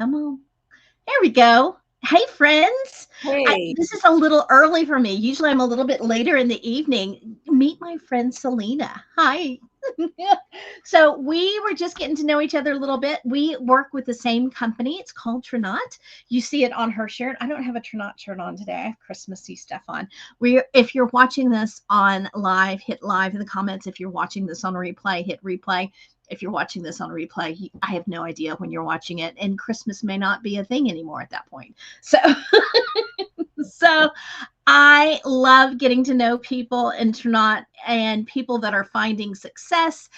Come on. There we go. Hey, friends. Hey, This is a little early for me. Usually I'm a little bit later in the evening. Meet my friend Selena. Hi. So we were just getting to know each other a little bit. We work with the same company. It's called Trinot. You see it on her shirt. I don't have a Trinot shirt on today. I have Christmassy stuff on. If you're watching this on live, hit live in the comments. If you're watching this on replay, hit replay. If you're watching this on replay, I have no idea when you're watching it, and Christmas may not be a thing anymore at that point. So I love getting to know people and people that are finding success,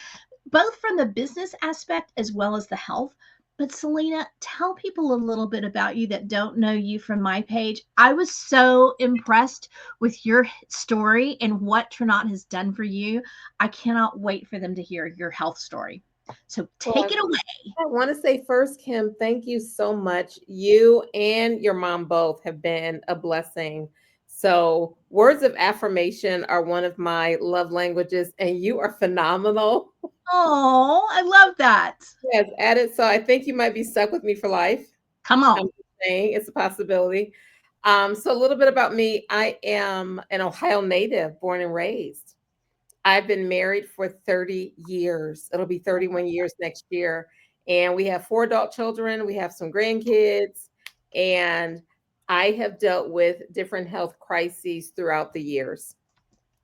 both from the business aspect as well as the health. But Selena, tell people a little bit about you that don't know you from my page. I was so impressed with your story and what Trinot has done for you. I cannot wait for them to hear your health story. So take well, it away. I want to say first, Kim, thank you so much. You and your mom both have been a blessing. So, words of affirmation are one of my love languages, and you are phenomenal. Oh, I love that. Yes, added. So, I think you might be stuck with me for life. Come I'm on. just saying it's a possibility. So, a little bit about me. I am an Ohio native, born and raised. I've been married for 30 years. It'll be 31 years next year. And we have four adult children. We have some grandkids. And I have dealt with different health crises throughout the years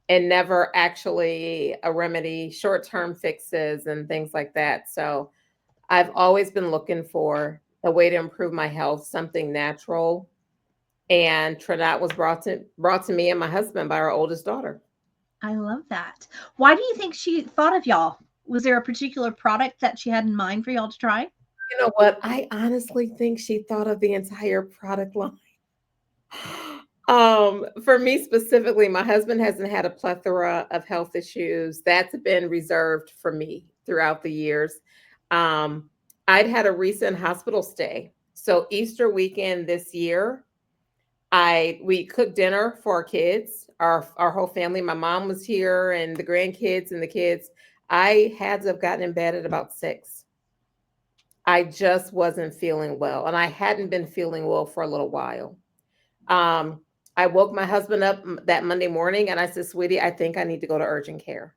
and never actually a remedy, short term fixes, and things like that. So I've always been looking for a way to improve my health, something natural. And Trinidad was brought to me and my husband by our oldest daughter. I love that. Why do you think she thought of y'all? Was there a particular product that she had in mind for y'all to try? You know what? I honestly think she thought of the entire product line. For me specifically, my husband hasn't had a plethora of health issues. That's been reserved for me throughout the years. Um, I'd had a recent hospital stay. So Easter weekend this year, I we cooked dinner for our kids, our whole family. My mom was here and the grandkids and the kids. I had to have gotten in bed at about 6. I just wasn't feeling well, and I hadn't been feeling well for a little while. Um, I woke my husband up that Monday morning, and I said, "Sweetie, I think I need to go to urgent care."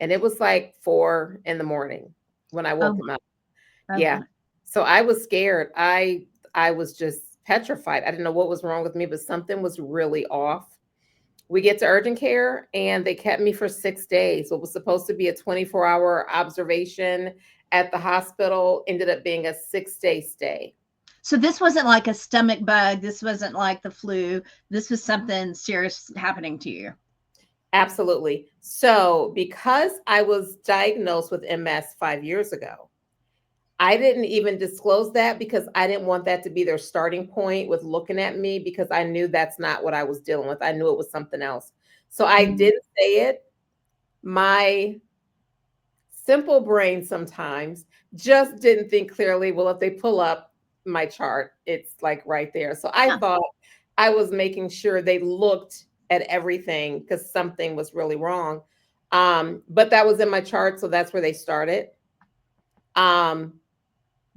And it was like 4 in the morning when I Oh woke him my, up. oh Yeah. my. So I was scared. I was just petrified. I didn't know what was wrong with me, but something was really off. We get to urgent care and they kept me for 6 days. What was supposed to be a 24-hour observation at the hospital ended up being a 6-day stay. So this wasn't like a stomach bug. This wasn't like the flu. This was something serious happening to you. Absolutely. So, because I was diagnosed with MS 5 years ago, I didn't even disclose that because I didn't want that to be their starting point with looking at me because I knew that's not what I was dealing with. I knew it was something else. So I Mm. didn't say it. My simple brain sometimes just didn't think clearly. Well, if they pull up my chart, it's like right there. So I Huh. thought I was making sure they looked at everything because something was really wrong. But that was in my chart, so that's where they started. Um,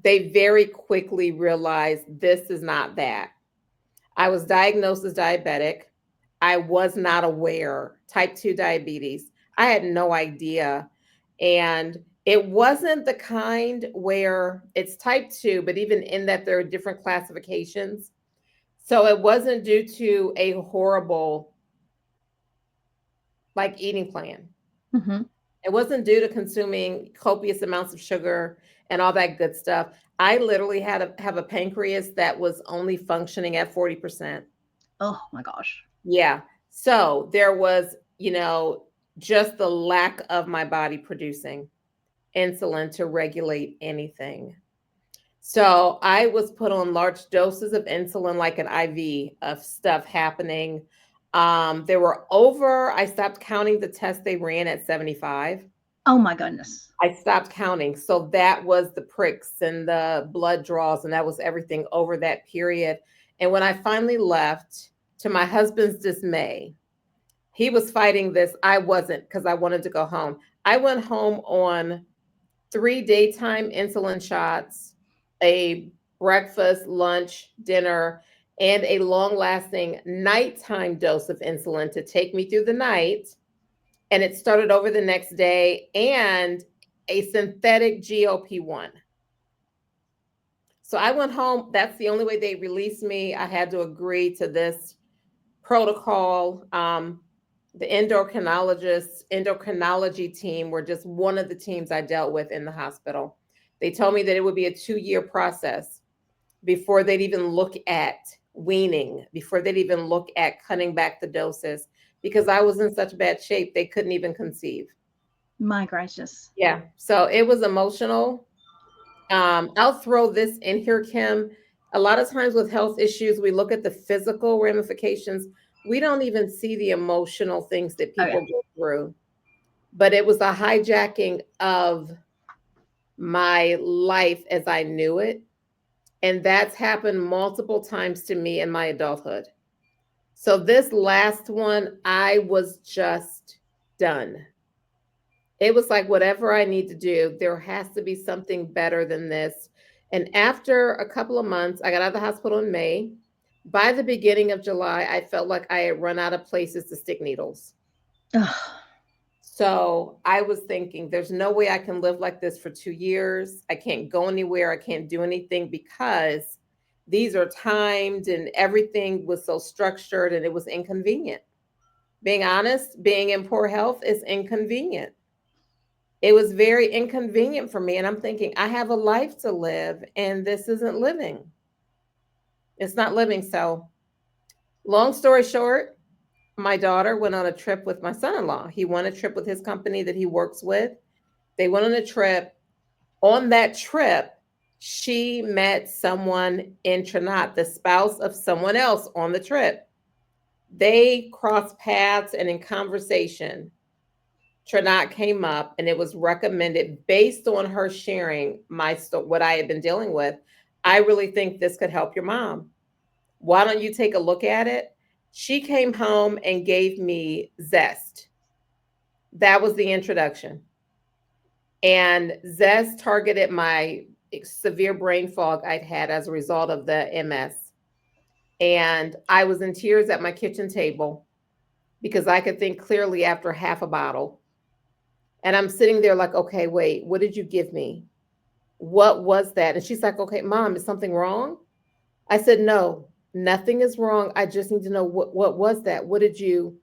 they very quickly realized this is not that. I was diagnosed as diabetic. I was not aware, type 2 diabetes. I had no idea. And it wasn't the kind where it's type 2, but even in that there are different classifications. So it wasn't due to a horrible like eating plan. Hmm. It wasn't due to consuming copious amounts of sugar and all that good stuff. I literally had to have a pancreas that was only functioning at 40%. Oh my gosh. Yeah. So there was, just the lack of my body producing insulin to regulate anything. So I was put on large doses of insulin, like an IV of stuff happening. There were over, I stopped counting the tests they ran at 75. Oh my goodness. I stopped counting. So that was the pricks and the blood draws, and that was everything over that period. And when I finally left, to my husband's dismay, he was fighting this. I wasn't because I wanted to go home. I went home on 3 daytime insulin shots, a breakfast, lunch, dinner, and a long lasting nighttime dose of insulin to take me through the night. And it started over the next day, and a synthetic GLP-1. So I went home. That's the only way they released me. I had to agree to this protocol. The endocrinology team were just one of the teams I dealt with in the hospital. They told me that it would be a 2-year process before they'd even look at weaning, before they'd even look at cutting back the doses, because I was in such bad shape, they couldn't even conceive. My gracious. Yeah. So it was emotional. I'll throw this in here, Kim. A lot of times with health issues, we look at the physical ramifications. We don't even see the emotional things that Oh yeah. people go through. But it was a hijacking of my life as I knew it. And that's happened multiple times to me in my adulthood. So this last one, I was just done. It was like, whatever I need to do, there has to be something better than this. And after a couple of months, I got out of the hospital in May. By the beginning of July, I felt like I had run out of places to stick needles. Ugh. So I was thinking, there's no way I can live like this for 2 years. I can't go anywhere. I can't do anything because these are timed and everything was so structured and it was inconvenient. Being honest, being in poor health is inconvenient. It was very inconvenient for me. And I'm thinking, I have a life to live and this isn't living. It's not living. So, long story short, my daughter went on a trip with my son in law. He won a trip with his company that he works with. They went on a trip. On that trip, she met someone in Trinidad, the spouse of someone else on the trip. They crossed paths, and in conversation, Trinidad came up, and it was recommended based on her sharing what I had been dealing with. I really think this could help your mom. Why don't you take a look at it? She came home and gave me Zest. That was the introduction. And Zest targeted my severe brain fog I'd had as a result of the MS. And I was in tears at my kitchen table because I could think clearly after half a bottle. And I'm sitting there like, okay, wait, what did you give me? What was that? And she's like, okay, mom, is something wrong? I said, no, nothing is wrong. I just need to know what was that? What did you?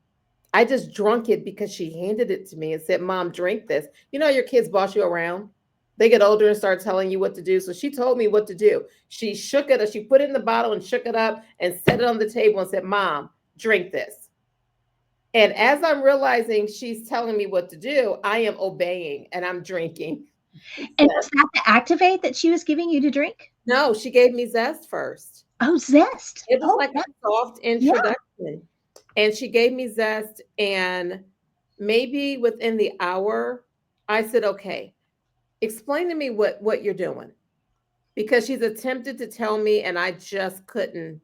I just drunk it because she handed it to me and said, Mom, drink this. You know, your kids boss you around. They get older and start telling you what to do. So she told me what to do. She shook it, she put it in the bottle and shook it up and set it on the table and said, Mom, drink this. And as I'm realizing she's telling me what to do, I am obeying and I'm drinking. And was that the Activate that she was giving you to drink? No, she gave me Zest first. Oh, Zest. It was Oh, like a soft yeah. introduction. And she gave me Zest. And maybe within the hour, I said, okay, explain to me what you're doing. Because she's attempted to tell me and I just couldn't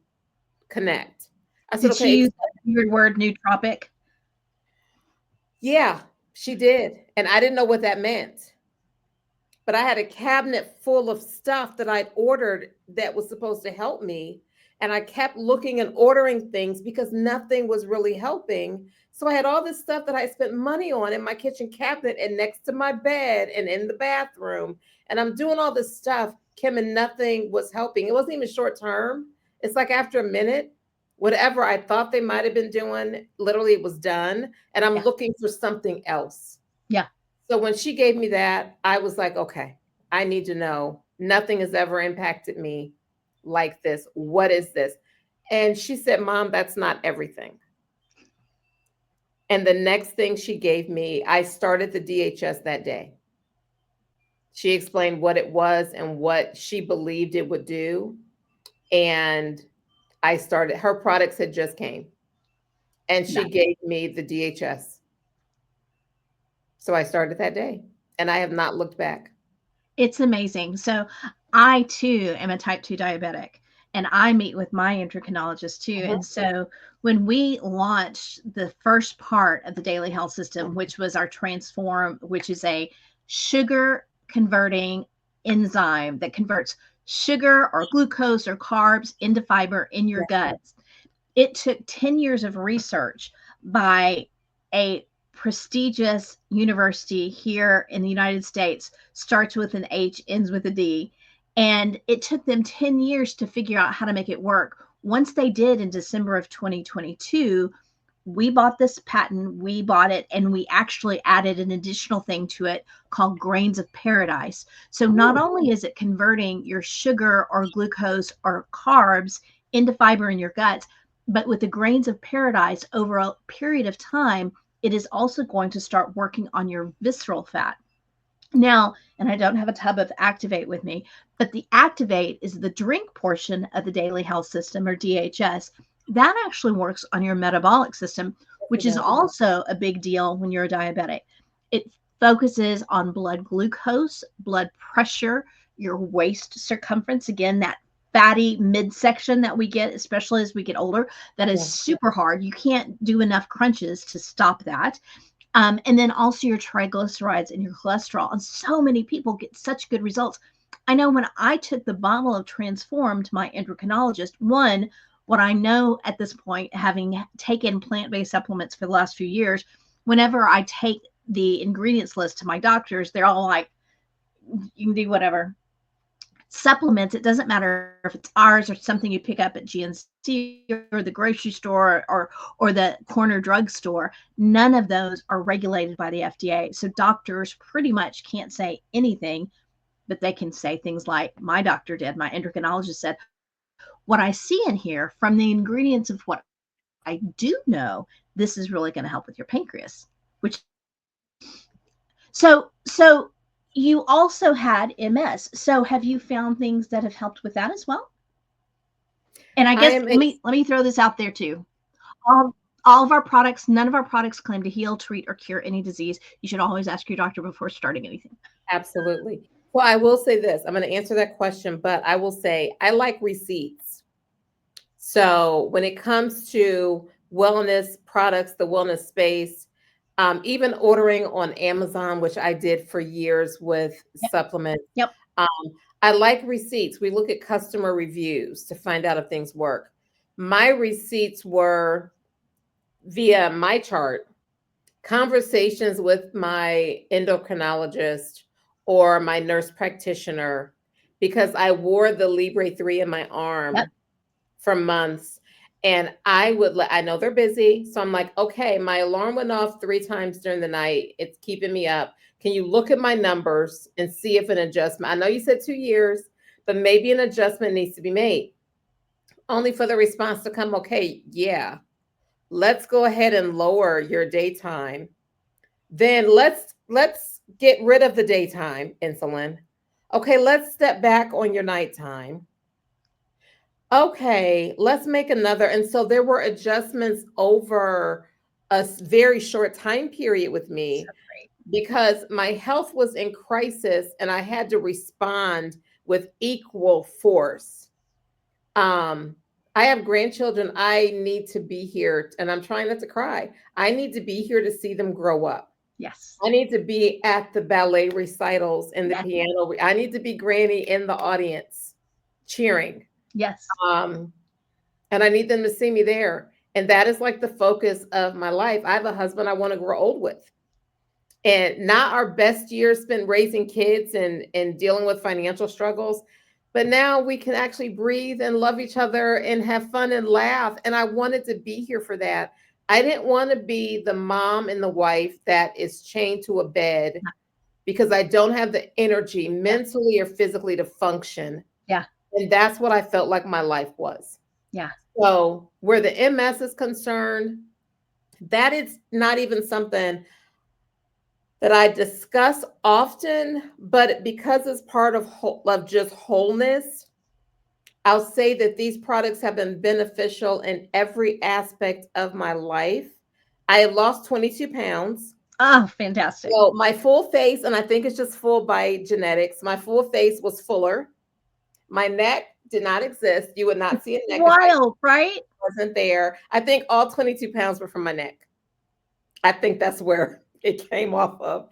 connect. I said, Did okay. she use the weird word nootropic? Yeah, she did. And I didn't know what that meant. But I had a cabinet full of stuff that I'd ordered that was supposed to help me. And I kept looking and ordering things because nothing was really helping. So I had all this stuff that I spent money on in my kitchen cabinet and next to my bed and in the bathroom. And I'm doing all this stuff, Kim, and nothing was helping. It wasn't even short term. It's like after a minute, whatever I thought they might have been doing, literally it was done. And I'm looking for something else. Yeah. So when she gave me that, I was like, okay, I need to know. Nothing has ever impacted me like this. What is this? And she said, Mom, that's not everything. And the next thing she gave me, I started the DHS that day. She explained what it was and what she believed it would do. And I started, her products had just came. And she gave me the DHS. So I started that day and I have not looked back. It's amazing. So I too am a type 2 diabetic and I meet with my endocrinologist too. Mhm. And so when we launched the first part of the daily health system, which was our Transform, which is a sugar converting enzyme that converts sugar or glucose or carbs into fiber in your guts. It took 10 years of research by a prestigious university here in the United States, starts with an H, ends with a D. And it took them 10 years to figure out how to make it work. Once they did in December of 2022, we bought this patent, we bought it, and we actually added an additional thing to it called grains of paradise. So not only is it converting your sugar or glucose or carbs into fiber in your guts, but with the grains of paradise over a period of time, it is also going to start working on your visceral fat. Now, and I don't have a tub of Activate with me, but the Activate is the drink portion of the daily health system, or DHS. That actually works on your metabolic system, which is also a big deal when you're a diabetic. It focuses on blood glucose, blood pressure, your waist circumference. Again, that fatty midsection that we get, especially as we get older, that is super hard. You can't do enough crunches to stop that. And then also your triglycerides and your cholesterol. And so many people get such good results. I know when I took the bottle of Transform to my endocrinologist, one, what I know at this point, having taken plant-based supplements for the last few years, whenever I take the ingredients list to my doctors, they're all like, you can do whatever. Supplements, it doesn't matter if it's ours or something you pick up at GNC or the grocery store or the corner drugstore, none of those are regulated by the FDA. So doctors pretty much can't say anything, but they can say things like my doctor did. My endocrinologist said, what I see in here from the ingredients of what I do know, this is really going to help with your pancreas, which so you also had MS. So have you found things that have helped with that as well? And I guess let me throw this out there too. All of our products, none of our products claim to heal, treat, or cure any disease. You should always ask your doctor before starting anything. Absolutely. Well, I will say this. I'm going to answer that question, but I will say I like receipts. So when it comes to wellness products, the wellness space, even ordering on Amazon, which I did for years with supplements. Yep. I like receipts. We look at customer reviews to find out if things work. My receipts were via my chart, conversations with my endocrinologist or my nurse practitioner, because I wore the Libre 3 in my arm for months. And I know they're busy. So I'm like, okay, my alarm went off 3 times during the night. It's keeping me up. Can you look at my numbers and see if an adjustment, I know you said 2 years, but maybe an adjustment needs to be made. Only for the response to come, okay, yeah, let's go ahead and lower your daytime. Then let's get rid of the daytime insulin. Okay, let's step back on your nighttime. Okay, let's make another. And so there were adjustments over a very short time period with me because my health was in crisis and I had to respond with equal force. I have grandchildren. I need to be here, and I'm trying not to cry. I need to be here to see them grow up. Yes. I need to be at the ballet recitals and the piano. I need to be Granny in the audience cheering. Yes. And I need them to see me there. And that is like the focus of my life. I have a husband I want to grow old with. And not our best years spent raising kids and dealing with financial struggles. But now we can actually breathe and love each other and have fun and laugh. And I wanted to be here for that. I didn't want to be the mom and the wife that is chained to a bed because I don't have the energy mentally or physically to function. Yeah. And that's what I felt like my life was. Yeah. So where the MS is concerned, that is not even something that I discuss often, but because it's part of just wholeness, I'll say that these products have been beneficial in every aspect of my life. I have lost 22 pounds. Oh, fantastic. So my full face, and I think it's just full by genetics, my full face was fuller. My neck did not exist. You would not see a neck. Wild, right? Wasn't there. I think all 22 pounds were from my neck. I think that's where it came off of.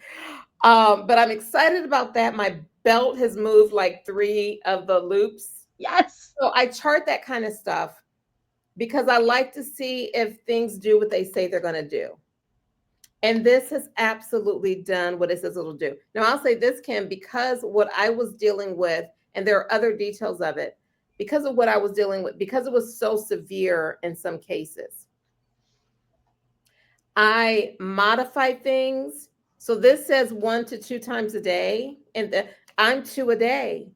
But I'm excited about that. My belt has moved like 3 of the loops. Yes. So I chart that kind of stuff because I like to see if things do what they say they're going to do. And this has absolutely done what it says it'll do. Now, I'll say this, Kim, because what I was dealing with, and there are other details of it, because of what I was dealing with, because it was so severe in some cases, I modified things. So this says 1 to 2 times a day, and I'm 2 a day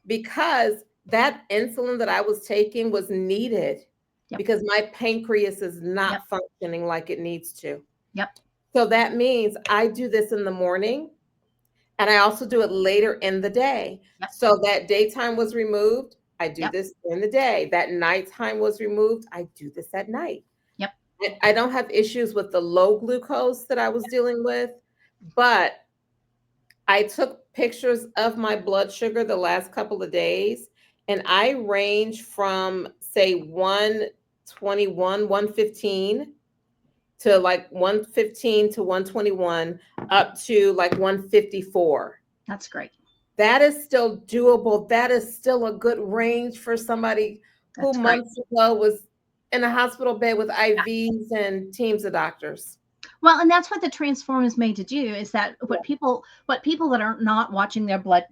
because that insulin that I was taking was needed Yep. because my pancreas is Yep. not functioning like it needs to. Yep. So that means I do this in the morning and I also do it later in the day. Yep. So that daytime was removed, I do Yep. this in the day. That nighttime was removed, I do this at night. Yep. I don't have issues with the low glucose that I was dealing with, but I took pictures of my blood sugar the last couple of days, and I range from, say, 121, 115 to like 115 to 121 up to like 154. That's great. That is still doable. That is still a good range for somebody who That's great. months ago was in a hospital bed with IVs and teams of doctors. Well, and that's what the Transform is made to do, is that Yeah. what people that are not watching their blood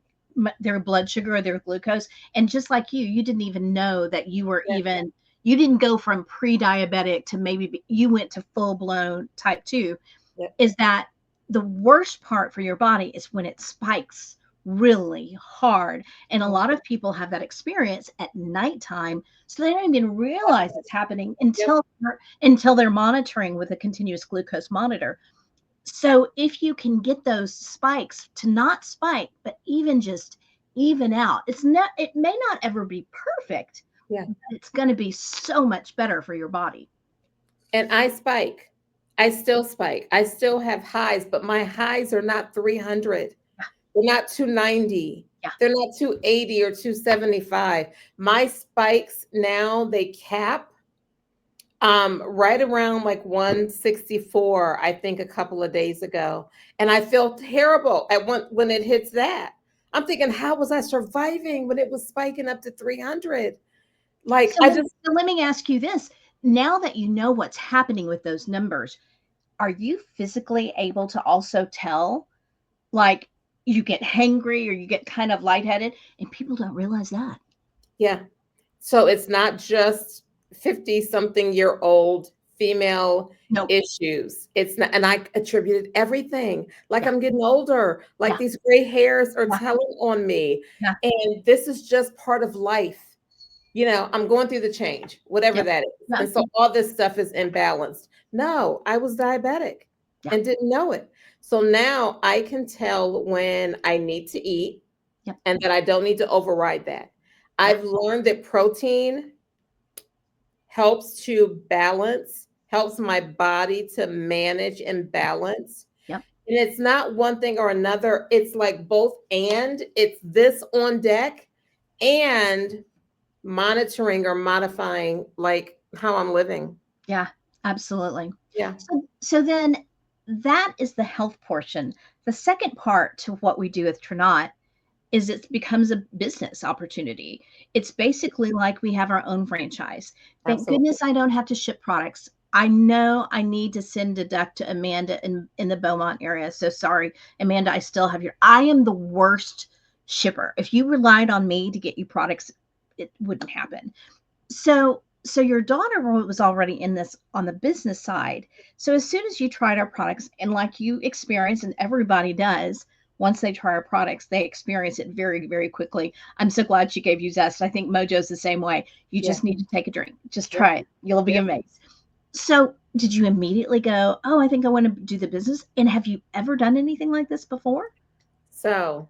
sugar or their glucose, and just like you didn't even know that you were Yeah. even, you didn't go from pre-diabetic to maybe you went to full-blown type 2, Yeah. is that the worst part for your body is when it spikes really hard. And a lot of people have that experience at nighttime, so they don't even realize it's happening Yep. until they're monitoring with a continuous glucose monitor. So if you can get those spikes to not spike, but even just even out, it may not ever be perfect. Yeah. But it's going to be so much better for your body. And I spike. I still spike. I still have highs, but my highs are not 300. They're not 290. Yeah. They're not 280 or 275. My spikes now, they cap right around like 164, I think a couple of days ago. And I feel terrible when it hits that. I'm thinking, how was I surviving when it was spiking up to 300? Like, So let me ask you this. Now that you know what's happening with those numbers, are you physically able to also tell, like, you get hangry or you get kind of lightheaded, and people don't realize that? Yeah. So it's not just 50-something-year-old female Nope. issues. It's not, and I attributed everything. Like, Yeah. I'm getting older, like Yeah. these gray hairs are Yeah. telling on me. Yeah. And this is just part of life. You know, I'm going through the change, whatever Yep. that is. Yeah. And so all this stuff is imbalanced. No, I was diabetic Yeah. and didn't know it. So now I can tell when I need to eat. Yep. And that I don't need to override that. I've learned that protein helps to balance, helps my body to manage and balance. Yep. And it's not one thing or another. It's like both, and it's this on deck and monitoring or modifying like how I'm living. Yeah, absolutely. Yeah. So then that is the health portion. The second part to what we do with Trinot is it becomes a business opportunity. It's basically like we have our own franchise. Thank Absolutely. goodness I don't have to ship products. I know I need to send a duck to Amanda in the Beaumont area. So sorry, Amanda, I still have I am the worst shipper. If you relied on me to get you products, it wouldn't happen. So your daughter was already in this on the business side. So as soon as you tried our products, and like you experience, and everybody does, once they try our products, they experience it very, very quickly. I'm so glad she gave you Zest. I think Mojo's the same way. You just need to take a drink. Just try it. You'll be amazed. So did you immediately go, oh, I think I want to do the business? And have you ever done anything like this before? So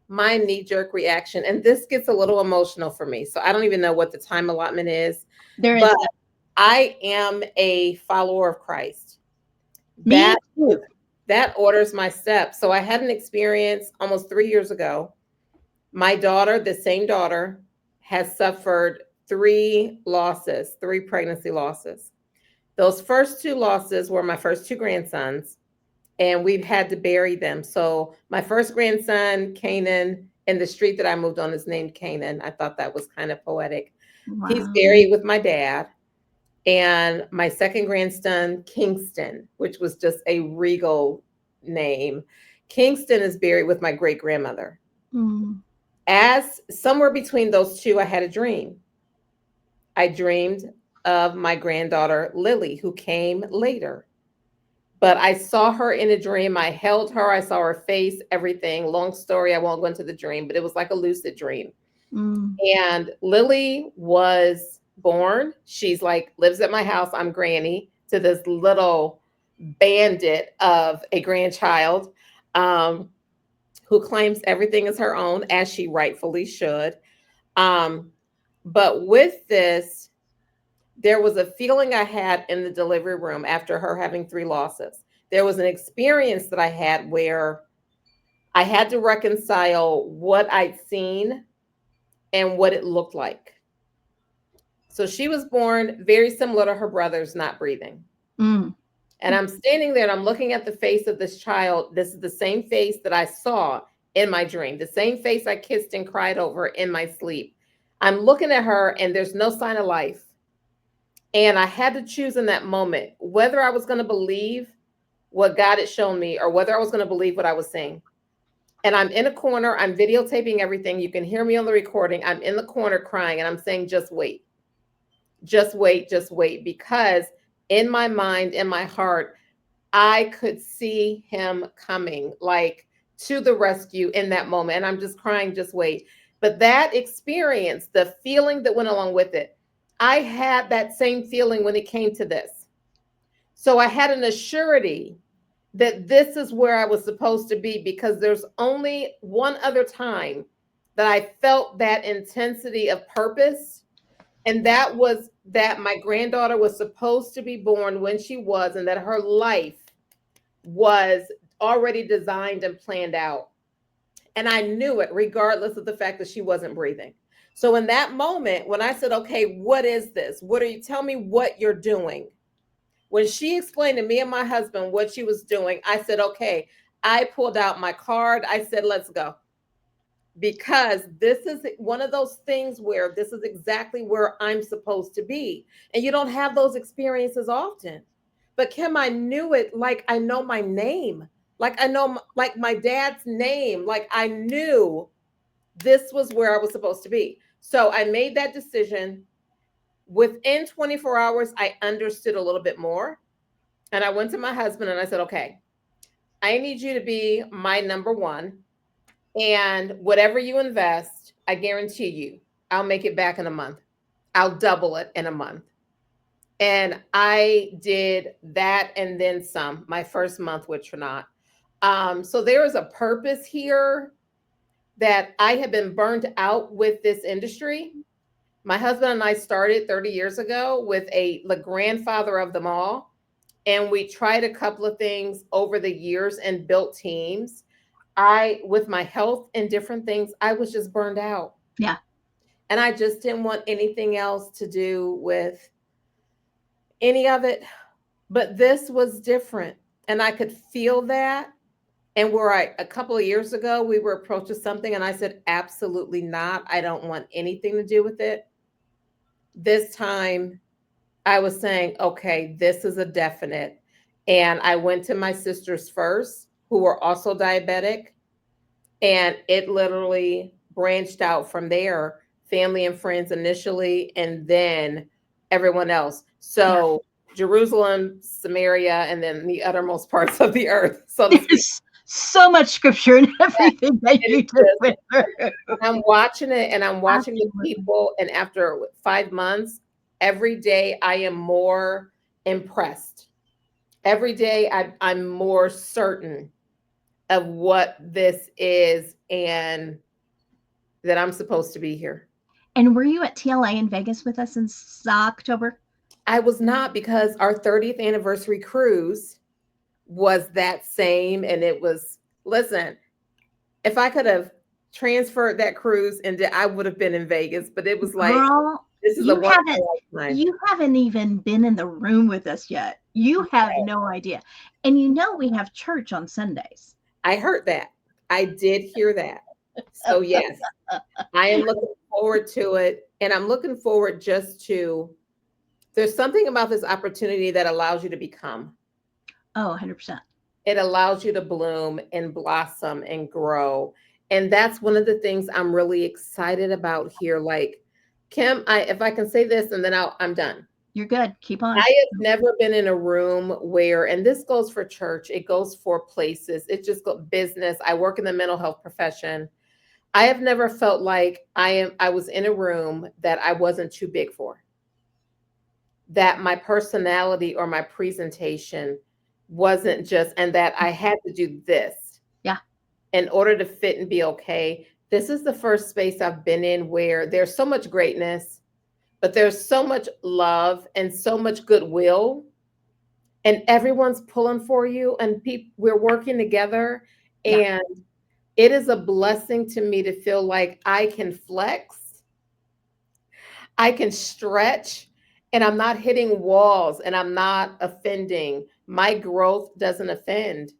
my knee-jerk reaction, and this gets a little emotional for me. So I don't even know what the time allotment is. But I am a follower of Christ. Me too. That orders my steps. So I had an experience almost 3 years ago. My daughter, the same daughter, has suffered 3 pregnancy losses. Those first 2 losses were my first 2 grandsons, and we've had to bury them. So my first grandson, Canaan, And the street that I moved on is named Canaan. I thought that was kind of poetic. He's Wow. buried with my dad and my second grandson, Kingston, which was just a regal name. Kingston is buried with my great grandmother. Mm. As somewhere between those two, I had a dream. I dreamed of my granddaughter, Lily, who came later. But I saw her in a dream. I held her. I saw her face, everything. Long story. I won't go into the dream, but it was like a lucid dream. Mm. And Lily was born. She's like, lives at my house. I'm granny to this little bandit of a grandchild um, who claims everything is her own, as she rightfully should. Um, but with this, there was a feeling I had in the delivery room after her having 3 losses. There was an experience that I had where I had to reconcile what I'd seen and what it looked like. So she was born very similar to her brothers, not breathing. Mm. And I'm standing there and I'm looking at the face of this child. This is the same face that I saw in my dream, the same face I kissed and cried over in my sleep. I'm looking at her and there's no sign of life. And I had to choose in that moment whether I was going to believe what God had shown me or whether I was going to believe what I was seeing. And I'm in a corner, I'm videotaping everything. You can hear me on the recording. I'm in the corner crying and I'm saying, just wait, just wait, just wait. Because in my mind, in my heart, I could see him coming like to the rescue in that moment. And I'm just crying, just wait. But that experience, the feeling that went along with it, I had that same feeling when it came to this. So I had an assurity that this is where I was supposed to be, because there's only one other time that I felt that intensity of purpose. And that was that my granddaughter was supposed to be born when she was, and that her life was already designed and planned out. And I knew it regardless of the fact that she wasn't breathing. So in that moment, when I said, okay, what is this? What are you, tell me what you're doing? When she explained to me and my husband what she was doing, I said, okay, I pulled out my card. I said, let's go. Because this is one of those things where this is exactly where I'm supposed to be. And you don't have those experiences often. But Kim, I knew it like I know my name. Like I know like my dad's name. Like I knew this was where I was supposed to be. So I made that decision. Within 24 hours, I understood a little bit more. And I went to my husband and I said, okay, I need you to be my number one. And whatever you invest, I guarantee you, I'll make it back in a month. I'll double it in a month. And I did that and then some, my first month with Trinot. So there is a purpose here that I have been burned out with this industry. My husband and I started 30 years ago with the grandfather of them all. And we tried a couple of things over the years and built teams. With my health and different things, I was just burned out. Yeah. And I just didn't want anything else to do with any of it. But this was different. And I could feel that. And a couple of years ago, we were approached with something and I said, absolutely not. I don't want anything to do with it. This time I was saying, okay, this is a definite. And I went to my sisters first, who were also diabetic. And it literally branched out from there, family and friends initially, and then everyone else. So yeah. Jerusalem, Samaria, and then the uttermost parts of the earth, so to speak. So much scripture and everything that you did with her. I'm watching it and I'm watching the people. And after 5 months, every day I am more impressed. Every day I'm more certain of what this is and that I'm supposed to be here. And were you at TLA in Vegas with us in October? I was not, because our 30th anniversary cruise was that same. And it was, listen, if I could have transferred that cruise and I would have been in Vegas, but it was like, girl, this is you haven't even been in the room with us yet. You have no idea. And we have church on Sundays. I heard that. I did hear that. So yes, I am looking forward to it. And I'm looking forward just to, there's something about this opportunity that allows you to become. Oh, 100%. It allows you to bloom and blossom and grow. And that's one of the things I'm really excited about here. Like, Kim, if I can say this and then I'm done. You're good. Keep I on. have never been in a room where, and this goes for church, it goes for places, it's just business. I work in the mental health profession. I have never felt like I was in a room that I wasn't too big for, that my personality or my presentation wasn't just, and that I had to do this Yeah. in order to fit and be okay. This is the first space I've been in where there's so much greatness, but there's so much love and so much goodwill, and everyone's pulling for you, and we're working together. Yeah. And it is a blessing to me to feel like I can flex, I can stretch, and I'm not hitting walls and I'm not offending. My growth doesn't offend.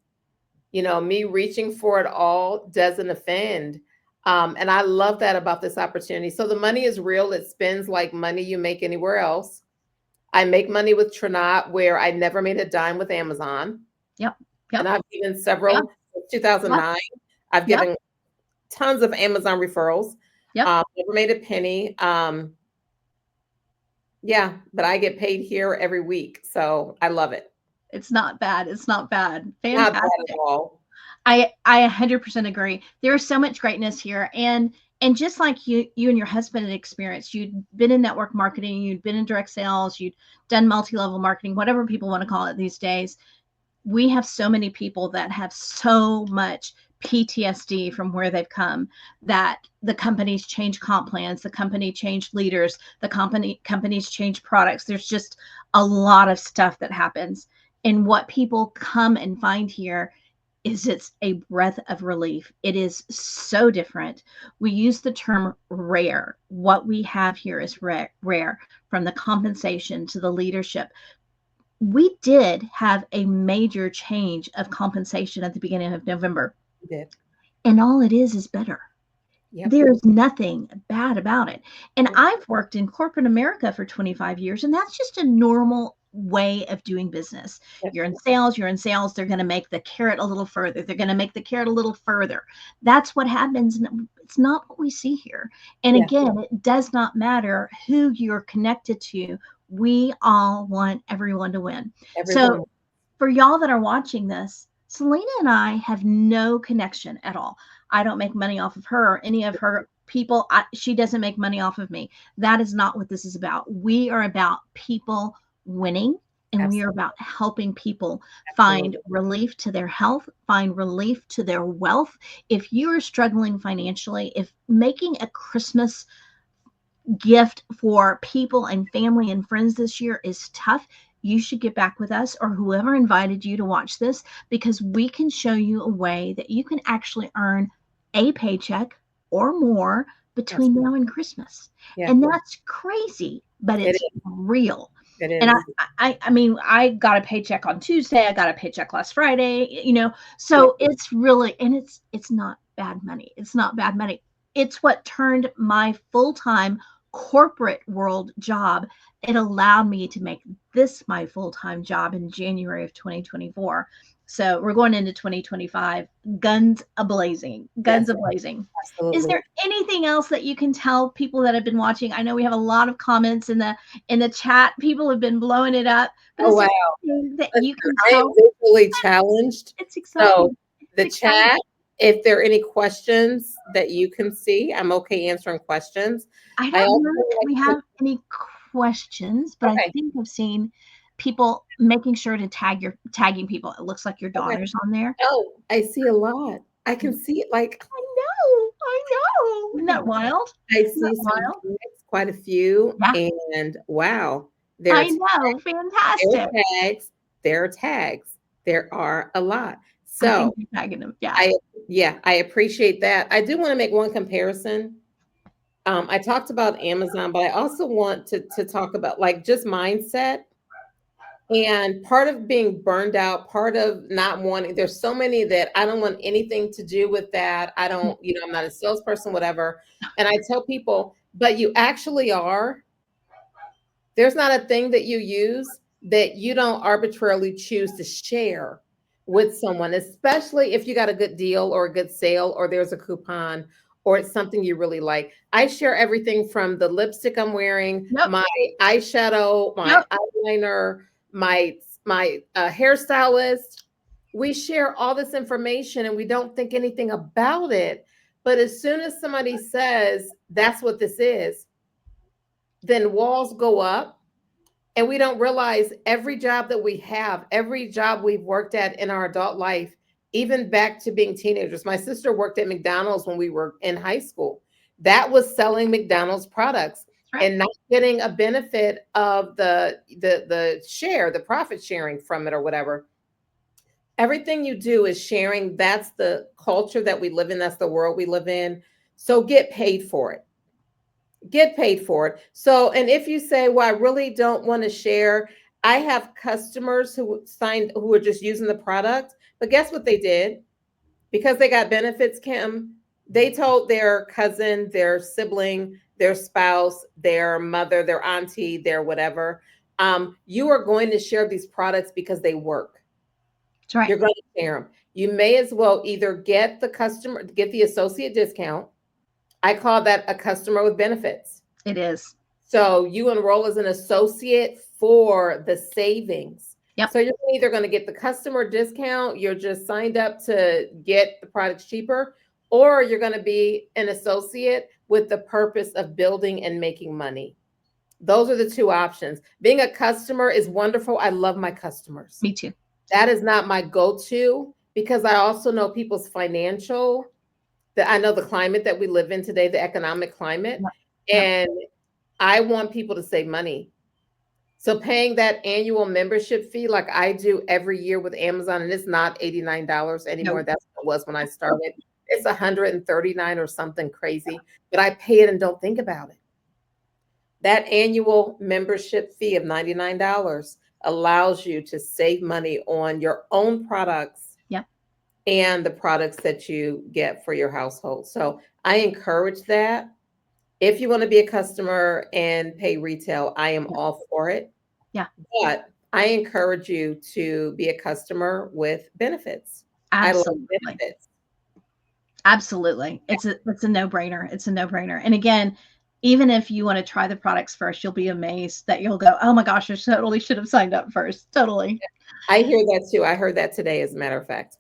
Me reaching for it all doesn't offend. And I love that about this opportunity. So the money is real. It spends like money you make anywhere else. I make money with Trinot where I never made a dime with Amazon. Yep. And Yep. I've given Yeah. several, since Yep. 2009, I've Yep. given tons of Amazon referrals. Yep. Never made a penny. Yeah, but I get paid here every week. So I love it. It's not bad. It's not bad. Not bad at Fantastic. all. I 100% agree. There is so much greatness here, and just like you and your husband had experienced, you'd been in network marketing, you'd been in direct sales, you'd done multi-level marketing, whatever people want to call it these days. We have so many people that have so much PTSD from where they've come, that the companies change comp plans, the company changed leaders, the companies change products. There's just a lot of stuff that happens. And what people come and find here is it's a breath of relief. It is so different. We use the term rare. What we have here is rare, from the compensation to the leadership. We did have a major change of compensation at the beginning of November. You did. And all it is better. Yep. There's nothing bad about it. And Yep. I've worked in corporate America for 25 years, and that's just a normal way of doing business. Yep. You're in sales, they're going to make the carrot a little further. They're going to make the carrot a little further. That's what happens. It's not what we see here. And Yeah. again, it does not matter who you're connected to. We all want everyone to win. Everyone. So for y'all that are watching this, Selena and I have no connection at all. I don't make money off of her, any of her people. She doesn't make money off of me. That is not what this is about. We are about people winning, and we are about helping people find relief to their health, find relief to their wealth. If you are struggling financially, if making a Christmas gift for people and family and friends this year is tough, you should get back with us or whoever invited you to watch this, because we can show you a way that you can actually earn a paycheck or more between now and Christmas. Yeah. And that's crazy, but it's real. It is. And I mean, I got a paycheck on Tuesday. I got a paycheck last Friday, so it's really, and it's not bad money. It's not bad money. It's what turned my full-time corporate world job. It allowed me to make this my full-time job in January of 2024. So we're going into 2025, guns a-blazing, guns a-blazing. Absolutely. Is there anything else that you can tell people that have been watching? I know we have a lot of comments in the chat. People have been blowing it up. But oh, wow. That you can I am visually challenged. It's exciting. So the chat, if there are any questions that you can see, I'm okay answering questions. I don't know if we have any questions, but I think I've seen people making sure to tagging people. It looks like your daughter's on there. Oh, I see a lot. I can see it like. I know. Isn't that wild? I see quite a few. Yeah. And wow. I know. Fantastic. There are tags. There are a lot. So tagging them. Yeah. I appreciate that. I do want to make one comparison. I talked about Amazon, but I also want to talk about like just mindset. And part of being burned out, part of not wanting, there's so many that I don't want anything to do with that. I don't, I'm not a salesperson, whatever. And I tell people, but you actually are. There's not a thing that you use that you don't arbitrarily choose to share with someone, especially if you got a good deal or a good sale or there's a coupon or it's something you really like. I share everything from the lipstick I'm wearing, Yep. my eyeshadow, my Yep. eyeliner, my hairstylist. We share all this information and we don't think anything about it. But as soon as somebody says that's what this is, then walls go up and we don't realize every job that we have, every job we've worked at in our adult life, even back to being teenagers. My sister worked at McDonald's when we were in high school. That was selling McDonald's products Right. and not getting a benefit of the share, the profit sharing from it or whatever. Everything you do is sharing. That's the culture that we live in. That's the world we live in. So get paid for it. Get paid for it. So, and if you say, well, I really don't want to share, I have customers who are just using the product, but guess what they did? Because they got benefits, Kim, they told their cousin, their sibling, their spouse, their mother, their auntie, their whatever, you are going to share these products because they work. That's right. You're going to share them. You may as well either get the associate discount. I call that a customer with benefits. It is. So you enroll as an associate for the savings. Yep. So you're either going to get the customer discount, you're just signed up to get the products cheaper, or you're going to be an associate with the purpose of building and making money. Those are the two options. Being a customer is wonderful. I love my customers. Me too. That is not my go-to because I also know people's financial, I know the climate that we live in today, the economic climate, and I want people to save money. So paying that annual membership fee like I do every year with Amazon, and it's not $89 anymore. Nope. That's what it was when I started. It's $139 or something crazy, but I pay it and don't think about it. That annual membership fee of $99 allows you to save money on your own products and the products that you get for your household. So I encourage that. If you want to be a customer and pay retail, I am all for it. Yeah. But I encourage you to be a customer with benefits. Absolutely. I love benefits. Absolutely. It's a no-brainer. It's a no-brainer. And again, even if you want to try the products first, you'll be amazed that you'll go, oh my gosh, I totally should have signed up first. Totally. I hear that too. I heard that today, as a matter of fact.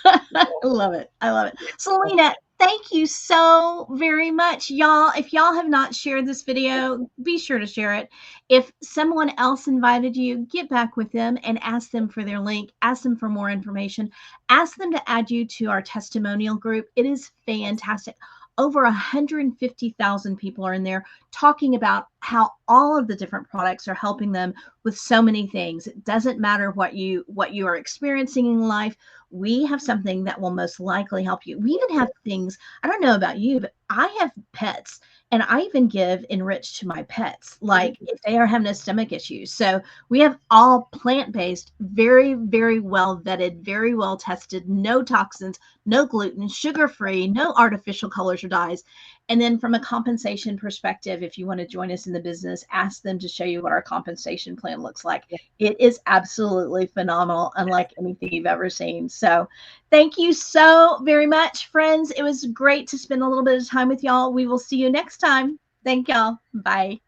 I love it. I love it. Selena, thank you so very much. Y'all, if y'all have not shared this video, be sure to share it. If someone else invited you, get back with them and ask them for their link, ask them for more information, ask them to add you to our testimonial group. It is fantastic. Over 150,000 people are in there talking about how all of the different products are helping them with so many things. It doesn't matter what you are experiencing in life. We have something that will most likely help you. We even have things, I don't know about you, but I have pets and I even give Enrich to my pets, like if they are having a stomach issue. So we have all plant-based, very, very well vetted, very well tested, no toxins, no gluten, sugar-free, no artificial colors or dyes. And then from a compensation perspective, if you want to join us in the business, ask them to show you what our compensation plan looks like. It is absolutely phenomenal, unlike anything you've ever seen. So thank you so very much, friends. It was great to spend a little bit of time with y'all. We will see you next time. Thank y'all. Bye.